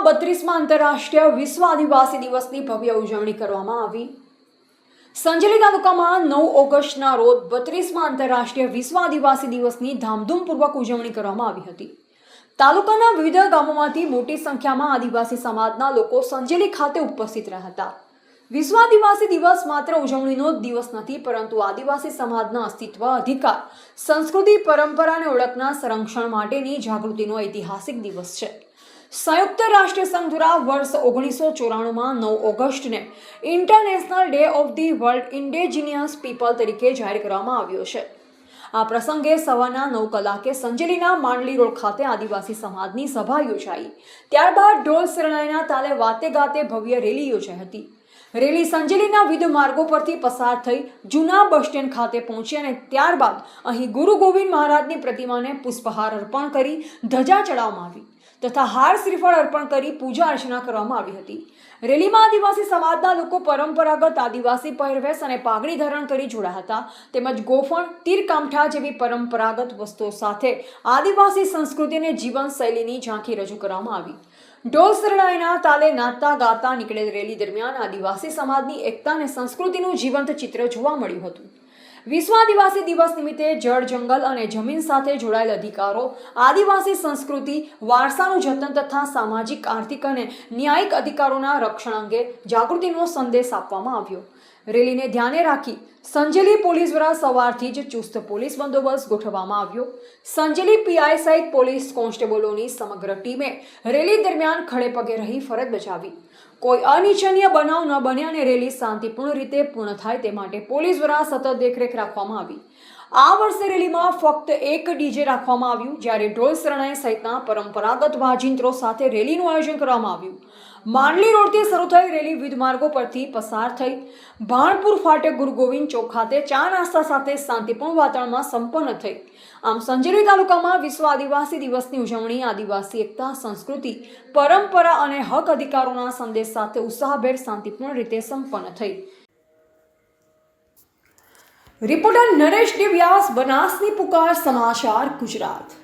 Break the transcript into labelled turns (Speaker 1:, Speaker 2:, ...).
Speaker 1: 32મા આંતરરાષ્ટ્રીય વિશ્વ આદિવાસી દિવસની ભવ્ય ઉજવણી કરવામાં આવી। સંજેલી તાલુકામાં 9 ઓગસ્ટના રોજ 32મા આંતરરાષ્ટ્રીય વિશ્વ આદિવાસી દિવસની ધામધૂમપૂર્વક ઉજવણી કરવામાં આવી હતી। તાલુકાના વિવિધ ગામોમાંથી મોટી સંખ્યામાં આદિવાસી સમાજના લોકો સંજેલી ખાતે ઉપસ્થિત રહ્યા હતા। વિશ્વ આદિવાસી દિવસ માત્ર ઉજવણીનો જ દિવસ નથી, પરંતુ આદિવાસી સમાજના અસ્તિત્વ, અધિકાર, સંસ્કૃતિ, પરંપરા અને ઓળખના સંરક્ષણ માટેની જાગૃતિનો ઐતિહાસિક દિવસ છે। સંયુક્ત રાષ્ટ્ર સંઘ દ્વારા વર્ષ 1994માં 9 ઓગસ્ટને International Day of the World Indigenous People તરીકે જાહેર કરવામાં આવ્યો છે। આ પ્રસંગે સવારના 9 કલાકે સંજેલીના માંડલી રોડ ખાતે આદિવાસી સમાજની સભા યોજાઈ। ત્યારબાદ ઢોલ શરણાઈના તાલે વાતે ગાતે ભવ્ય રેલી યોજાઈ હતી। રેલી સંજેલીના વિવિધ માર્ગો પરથી પસાર થઈ જૂના બસ સ્ટેન્ડ ખાતે પહોંચી અને ત્યારબાદ અહીં ગુરુ ગોવિંદ મહારાજની પ્રતિમાને પુષ્પહાર અર્પણ કરી ધજા ચડાવવામાં આવી તથા હાર શ્રીફળ અર્પણ કરી પૂજા અર્ચના કરવામાં આવી હતી। રેલીમાં આદિવાસી સમાજના લોકો પરંપરાગત આદિવાસી પહેરવેશ અને પાઘડી ધારણ કરી જોડાયા હતા, તેમજ ગોફણ, તીરકામઠા જેવી પરંપરાગત વસ્તુઓ સાથે આદિવાસી સંસ્કૃતિ અને જીવનશૈલીની ઝાંખી રજૂ કરવામાં આવી। ઢોલ શરણાઈના તાલે નાચતા ગાતા નીકળેલ રેલી દરમિયાન આદિવાસી સમાજની એકતા અને સંસ્કૃતિનું જીવંત ચિત્ર જોવા મળ્યું હતું। વિશ્વ આદિવાસી દિવસ નિમિત્તે જળ, જંગલ અને જમીન સાથે જોડાયેલ અધિકારો, આદિવાસી સંસ્કૃતિ, વારસાનું જતન તથા સામાજિક, આર્થિક અને ન્યાયિક અધિકારોના રક્ષણ અંગે જાગૃતિનો સંદેશ આપવામાં આવ્યો। રેલીને ધ્યાને રાખી સંજેલી પોલીસ દ્વારા સવારથી જ ચુસ્ત પોલીસ બંદોબસ્ત ગોઠવવામાં આવ્યો। સંજેલી પીઆઈ સહિત પોલીસ કોન્સ્ટેબલોની સમગ્ર ટીમે રેલી દરમિયાન ખડે પગે રહી ફરજ બજાવી। કોઈ અનિચ્છનીય બનાવ ન બને અને રેલી શાંતિપૂર્ણ રીતે પૂર્ણ થાય તે માટે પોલીસ દ્વારા સતત દેખરેખ રાખવામાં આવી। આ વર્ષે રેલીમાં ફક્ત એક ડીજે રાખવામાં આવ્યું, જ્યારે ઢોલ શરણાઈ સહિતના પરંપરાગત વાજિંત્રો સાથે રેલીનું આયોજન કરવામાં આવ્યું। માંડલી રોડથી શરૂ થઈ રેલી વિવિધ માર્ગો પરથી પસાર થઈ ભાણપુર ફાટક ગુરુ ગોવિંદ ચોક ખાતે ચા નાસ્તા સાથે શાંતિપૂર્ણ વાતાવરણમાં સંપન્ન થઈ। આમ સંજેલી તાલુકામાં વિશ્વ આદિવાસી દિવસની ઉજવણી આદિવાસી એકતા, સંસ્કૃતિ, પરંપરા અને હક અધિકારોના સંદેશ સાથે ઉત્સાહભેર શાંતિપૂર્ણ રીતે સંપન્ન થઈ। રિપોર્ટર નરેશ ડી વ્યાસ, બનાસની પુકાર, સમાચાર ગુજરાત।